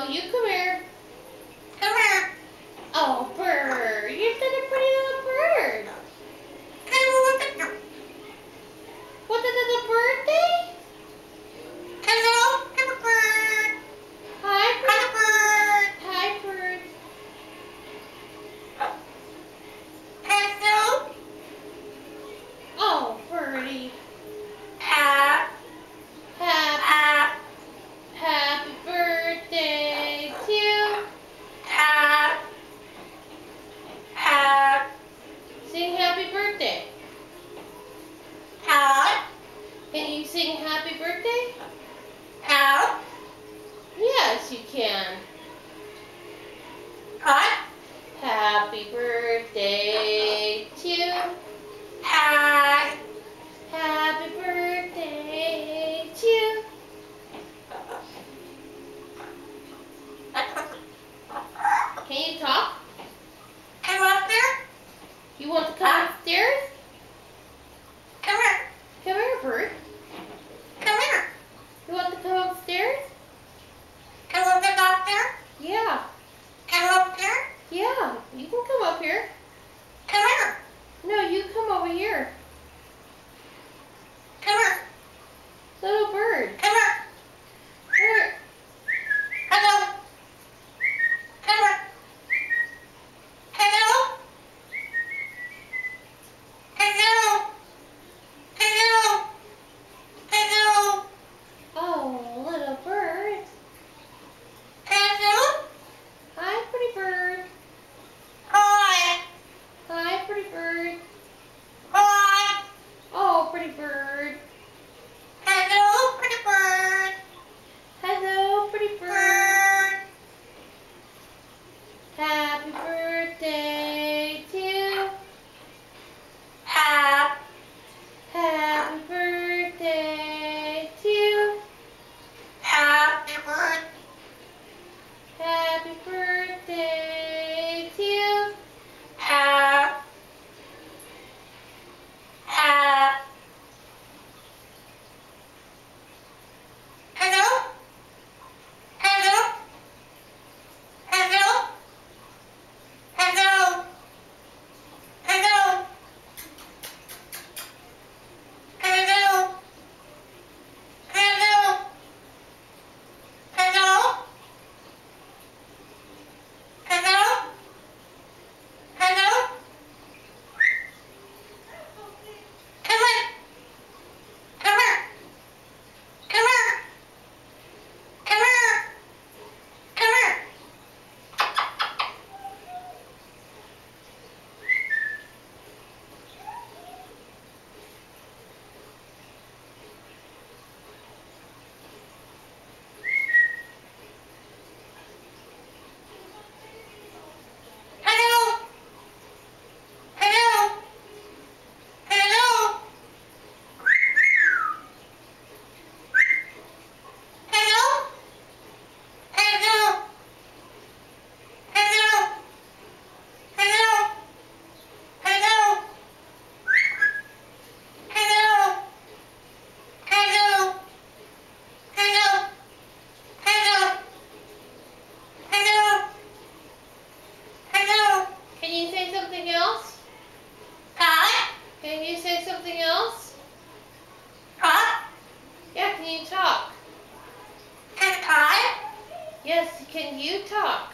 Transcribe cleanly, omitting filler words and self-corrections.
No, you come here. Come here. Oh, bird. You're such a pretty little bird. What, is it a birthday? Hello, little bird. Hi, Little bird. Hi, bird. Hello. Oh, birdie. Happy Happy birthday to you. Sing happy birthday. Can you sing happy birthday? Yes, you can. Happy birthday to you. Happy birthday to you. Can you talk? You want to come upstairs? Come here, bird. You want to come upstairs? Yeah. Yeah, you can come up here. No, you come over here. Little bird. Come here. Oh, little bird. Hi, pretty bird. Hi, pretty bird. Oh, pretty bird. Hello, pretty bird. Happy birthday to you. Happy birthday to you. Happy birthday to you. Can you say something else? Can you say something else? Yeah, can you talk? Yes, can you talk?